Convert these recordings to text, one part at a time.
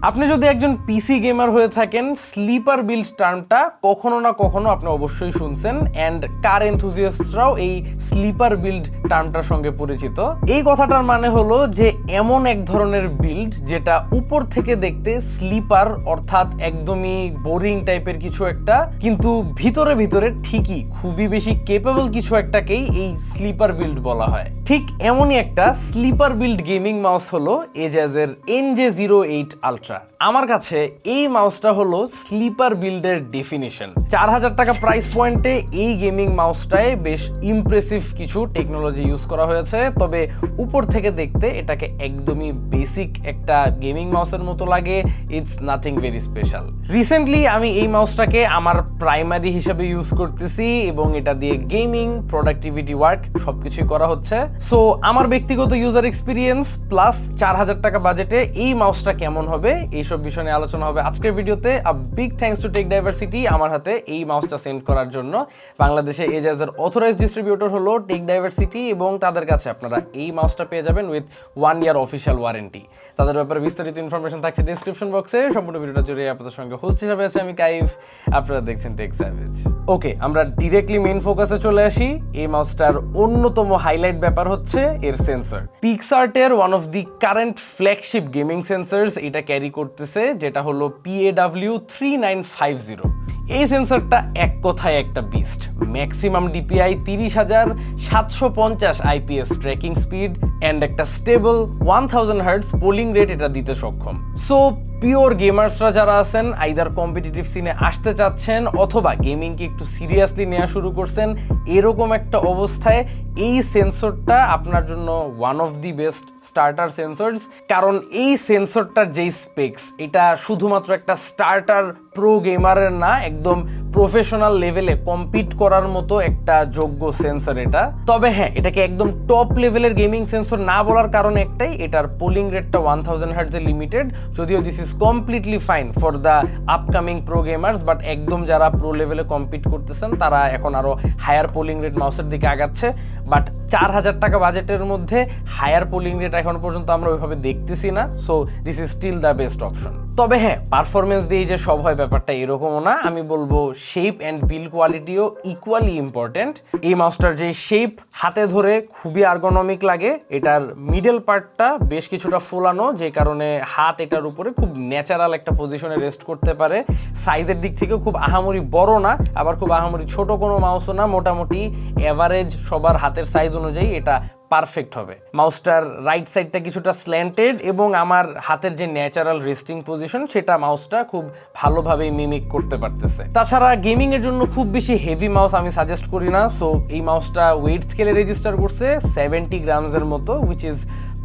আপনি যদি একজন পিসি গেমার হয়ে থাকেন, স্লিপার বিল্ড টার্মটা কখনো না কখনো আপনি অবশ্যই শুনছেন, অ্যান্ড কার এনথুজিয়াস্টরাও এই স্লিপার বিল্ড টার্মটার সঙ্গে পরিচিত। এই কথাটার মানে হলো যে এমন এক ধরনের বিল্ড যেটা উপর থেকে দেখতে স্লিপার অর্থাৎ একদমই বোরিং টাইপের কিছু একটা, কিন্তু ভিতরে ভিতরে ঠিকই খুবই বেশি কেপেবল কিছু একটাকেই এই স্লিপার বিল্ড বলা হয়। ঠিক এমনই একটা স্লিপার বিল্ড গেমিং মাউস হলো এজাজের NJ08 আলট্রা। আমার কাছে এই মাউসটা হলো স্লিপার বিল্ডের ডেফিনিশন। 4000 টাকা প্রাইস পয়েন্টে এই গেমিং মাউসটায় বেশ ইমপ্রেসিভ কিছু টেকনোলজি ইউজ করা হয়েছে, তবে উপর থেকে দেখতে এটাকে একদমই বেসিক একটা গেমিং মাউসের মতো লাগে। It's nothing very special. Recently আমি এই মাউসটাকে আমার প্রাইমারি হিসেবে ইউজ করতেছি এবং এটা দিয়ে গেমিং, প্রোডাক্টিভিটি ওয়ার্ক সবকিছুই করা হচ্ছে। সো আমার ব্যক্তিগত ইউজার এক্সপিরিয়েন্স প্লাস 4000 টাকা বাজেটে এই মাউসটা কেমন হবে এইসব বিষয় নিয়ে আলোচনা হবে আজকের ভিডিওতে। A big thanks to tech diversity আমার হাতে এই মাউসটা সেন্ড করার জন্য। বাংলাদেশে এজাজের অথরাইজড ডিস্ট্রিবিউটর হলো টেক ডাইভার্সিটি এবং তাদের কাছে আপনারা এই মাউসটা পেয়ে যাবেন উইথ 1 ইয়ার অফিসিয়াল ওয়ারেন্টি। তাদের ব্যাপারে বিস্তারিত ইনফরমেশন থাকছে ডিসক্রিপশন বক্সে। সম্পূর্ণ ভিডিওটা জুড়ে আপনাদের সঙ্গে হোস্ট হিসেবে আছে আমি কাইফ, আপনারা দেখছেন টেক স্যাভেজ। ওকে, আমরা ডিরেক্টলি মেইন ফোকাসে চলে আসি। এই মাউসটার অন্যতম হাইলাইট ব্যাপার হচ্ছে এর সেন্সর। পিক্সআর্টের one of the current flagship gaming sensors এটা ক্যারি করতেছে, যেটা হলো PAW3950। এই সেন্সরটা এক কথায় একটা beast. Maximum DPI 30750 IPS tracking speed and একটা স্টেবল 1000 হার্টজ পোলিং রেট এটা দিতে সক্ষম। সো পিওর গেমার্সরা যারা আছেন, আইদার কম্পিটিটিভ সিনে আসতে চাচ্ছেন অথবা গেমিংকে একটু সিরিয়াসলি নেওয়া শুরু করছেন, এরকম একটা অবস্থায় এই সেন্সরটা আপনার জন্য one of the best starter sensors. কারণ এই সেন্সরটার যেই স্পেক্স, এটা শুধুমাত্র একটা স্টার্টার প্রো গেমারের না, একদম প্রফেশনাল লেভেলে কম্পিট করার মতো একটা যোগ্য সেন্সর এটা। তবে হ্যাঁ, এটাকে একদম টপ লেভেলের গেমিং সেন্সর না বলার কারণ একটাই, এটার পোলিং রেটটা 1000 হার্টজে লিমিটেড। যদিও this is completely fine for the upcoming pro gamers, but একদম যারা প্রো লেভেলে কম্পিট করতেছেন তারা এখন আরো হায়ার পোলিং রেট মাউসের দিকে আগাচ্ছে। বাট 4000 টাকা বাজেটের মধ্যে হায়ার পোলিং রেট এখন পর্যন্ত আমরা ওইভাবে দেখতেছি না। So this is still the best option. তবে হ্যাঁ, পারফরমেন্স দিয়ে যে সব হয় ব্যাপারটা এরকমও না। আমি বলবো শেপ অ্যান্ড বিল্ড কোয়ালিটিও ইকুয়ালি ইম্পর্টেন্ট। এই মাউসটার যে শেপ, হাতে ধরে খুবই আর্গোনমিক লাগে। এটার মিডল পার্টটা বেশ কিছুটা ফোলানো, যে কারণে হাত এটার উপরে খুব ন্যাচারাল একটা পজিশনে রেস্ট করতে পারে। সাইজের দিক থেকেও খুব আহামরি বড় না, আবার খুব আহামরি ছোট কোনো মাউসও না। মোটামুটি এভারেজ সবার হাতের সাইজ অনুযায়ী এটা পারফেক্ট হবে। মাউসটার রাইট সাইডটা কিছুটা স্ল্যান্টেড এবং আমার হাতের যে ন্যাচারাল রেস্টিং পজিশন সেটা মাউসটা খুব ভালোভাবে মিমিক করতে পারতেছে। তাছাড়া গেমিং এর জন্য খুব বেশি হেভি মাউস আমি সাজেস্ট করি না। সো এই মাউসটা ওয়েট স্কেলে রেজিস্টার করছে 70 গ্রামসের মতো, উইচ ইজ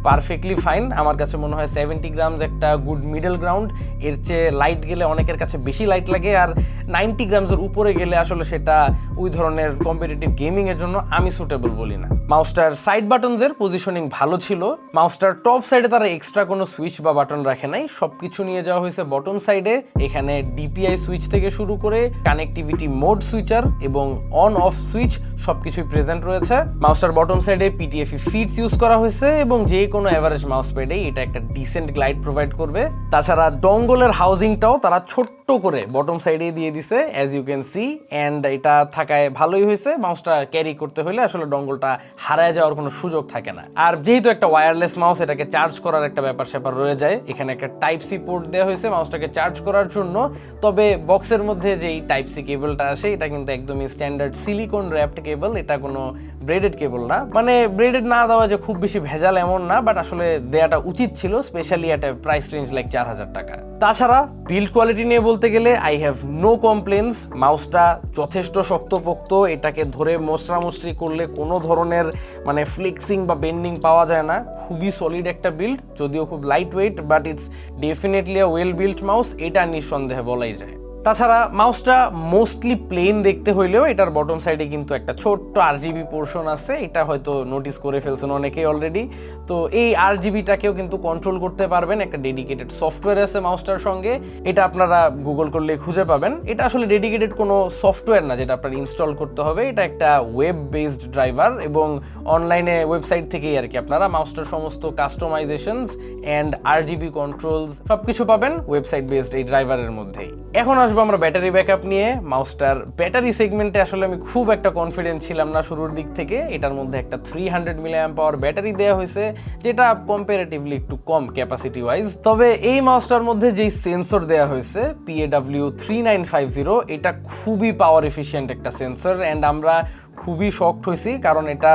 পারফেক্টলি ফাইন। আমার কাছে মনে হয় 70 গ্রামস একটা গুড মিডল গ্রাউন্ড। এর চেয়ে লাইট গেলে অনেকের কাছে বেশি লাইট লাগে, আর 90 গ্রামসের উপরে গেলে আসলে সেটা ওই ধরনের কম্পিটিটিভ গেমিং এর জন্য আমি সুটেবল বলি না। মাউসটার সাইড বাটনসের পজিশনিং ভালো ছিল। মাউসটার টপ সাইডে তারা এক্সট্রা কোনো সুইচ বা বাটন রাখে নাই, সবকিছু নিয়ে যাওয়া হয়েছে বটম সাইডে। এখানে ডিপিআই সুইচ থেকে শুরু করে কানেক্টিভিটি মোড সুইচার এবং অন অফ সুইচ সবকিছুই প্রেজেন্ট রয়েছে। মাউসটার বটম সাইডে PTFE ফিটস ইউজ করা হয়েছে এবং যে কোনো এভারেজ মাউস প্যাডেই এটা একটা ডিসেন্ট গ্লাইড প্রোভাইড করবে। তাছাড়া ডঙ্গলের হাউজিংটাও তারা ছোট্ট করে বটম সাইডে দিয়ে দিছে, as you can see, and এটা থাকায় ভালোই হয়েছে। মাউসটা ক্যারি করতে হলে আসলে ডঙ্গলটা হারায় যাওয়ার কোনো সুযোগ থাকে না। আর যেহেতু একটা ওয়্যারলেস মাউস, এটাকে চার্জ করার একটা ব্যাপার স্যাপার রয়ে যায়। এখানে একটা টাইপ সি পোর্ট দেওয়া হয়েছে মাউসটাকে চার্জ করার জন্য। তবে বক্সের মধ্যে যেই টাইপ সি কেবলটা আসে এটা কিন্তু একদমই স্ট্যান্ডার্ড সিলিকন র্যাপড কেবল, এটা কোনো ব্রেডেড কেবল না। মানে ব্রেডেড না দেওয়া যে খুব বেশি ভেজাল এমন না, বাট আসলে দেওয়াটা উচিত ছিল, স্পেশালি একটা প্রাইস রেঞ্জ লাইক 4000 টাকা। তাছাড়া বিল্ড কোয়ালিটি নিয়ে বলতে গেলে আই হ্যাভ নো কমপ্লেন্স। মাউসটা যথেষ্ট শক্তপোক্ত, এটাকে ধরে মশরামশরি করলে কোনো ধরনের মানে ফ্লেক্সিং বা বেন্ডিং পাওয়া যায় না। খুবই সলিড একটা বিল্ড, যদিও খুব light weight, but it's definitely a well build mouse, এটা নিঃসন্দেহে বলাই যায়। তাছাড়া মাউসটা মোস্টলি প্লেন দেখতে হইলেও এটার বটম সাইডে কিন্তু একটা ছোট্ট আরজিবি পোর্শন আছে, এটা হয়তো নোটিস করে ফেলছেন অনেকেই অলরেডি। তো এই আরজিবিটাকেও কিন্তু কন্ট্রোল করতে পারবেন, একটা ডেডিকেটেড সফটওয়্যার আছে মাউসটার সঙ্গে, এটা আপনারা গুগল করলে খুঁজে পাবেন। এটা আসলে ডেডিকেটেড কোনো সফটওয়্যার না যেটা আপনার ইনস্টল করতে হবে, এটা একটা ওয়েব বেসড ড্রাইভার এবং অনলাইনে ওয়েবসাইট থেকেই আর কি আপনারা মাউসটার সমস্ত কাস্টমাইজেশনস অ্যান্ড আরজিবি কন্ট্রোলস সবকিছু পাবেন ওয়েবসাইট বেসড এই ড্রাইভারের মধ্যেই। এখন আসবো আমরা ব্যাটারি ব্যাকআপ নিয়ে। মাউসটার ব্যাটারি সেগমেন্টে আসলে আমি খুব একটা কনফিডেন্ট ছিলাম না শুরুর দিক থেকে। এটার মধ্যে একটা 300 মিলিঅ্যাম্প আওয়ার ব্যাটারি দেওয়া হয়েছে, যেটা কম্পারেটিভলি একটু কম ক্যাপাসিটি ওয়াইজ। তবে এই মাউসটার মধ্যে যেই সেন্সর দেওয়া হয়েছে PAW3950, এটা খুবই পাওয়ার এফিশিয়েন্ট একটা সেন্সর অ্যান্ড আমরা খুবই শকড হয়েছি, কারণ এটা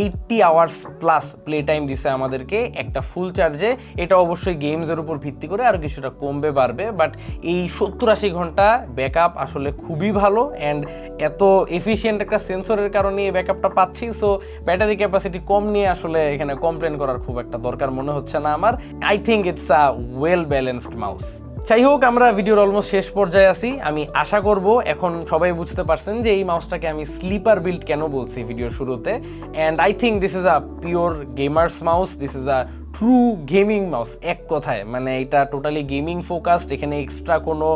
80 আওয়ার্স প্লাস প্লে টাইম দিছে আমাদেরকে একটা ফুল চার্জে। এটা অবশ্যই গেমসের উপর ভিত্তি করে আর কিছুটা কমবে বাড়বে, বাট এই 70-80 ঘন্টা ব্যাকআপ আসলে খুবই ভালো অ্যান্ড এত এফিশিয়েন্ট একটা সেন্সরের কারণে এই ব্যাকআপটা পাচ্ছি। সো ব্যাটারি ক্যাপাসিটি কম নিয়ে আসলে এখানে কমপ্লেন করার খুব একটা দরকার মনে হচ্ছে না আমার। I think it's a well balanced mouse. যাই হোক, আমরা ভিডিওর অলমোস্ট শেষ পর্যায়ে আছি। আমি আশা করব এখন সবাই বুঝতে পারছেন যে এই মাউসটাকে আমি স্লিপার বিল্ড কেন বলছি ভিডিওর শুরুতে। And I think this is a pure gamers mouse, this is a true gaming mouse. এক কথায় মানে এটা টোটালি গেমিং ফোকাসড, এখানে এক্সট্রা কোনো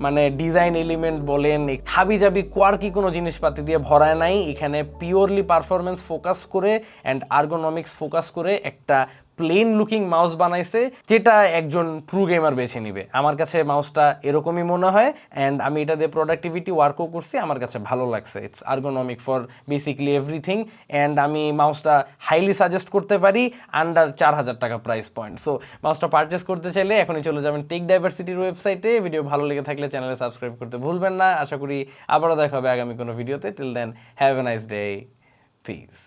মানে ডিজাইন এলিমেন্ট বলেন হাবিজাবি কোয়ার্কি কোনো জিনিসপাতি দিয়ে ভরায় নাই। এখানে পিওরলি পারফরমেন্স ফোকাস করে অ্যান্ড আর্গোনমিক্স ফোকাস করে একটা প্লেন লুকিং মাউস বানাইছে, যেটা একজন ট্রু গেমার বেছে নিবে। আমার কাছে মাউসটা এরকমই মনে হয় অ্যান্ড আমি এটা দিয়ে প্রোডাক্টিভিটি ওয়ার্কও করছি, আমার কাছে ভালো লাগছে। It's ergonomic for basically everything and আমি মাউসটা হাইলি সাজেস্ট করতে পারি আন্ডার 4000 টাকা প্রাইস পয়েন্ট। সো মাউসটা পারচেস করতে চাইলে এখনই চলে যাবেন টেক ডাইভার্সিটির ওয়েবসাইটে। ভিডিও ভালো লেগে থাকলে চ্যানেলে সাবস্ক্রাইব করতে ভুলবেন না। আশা করি আবারও দেখা হবে আগামী কোনো ভিডিওতে। Till then have a nice day, piece.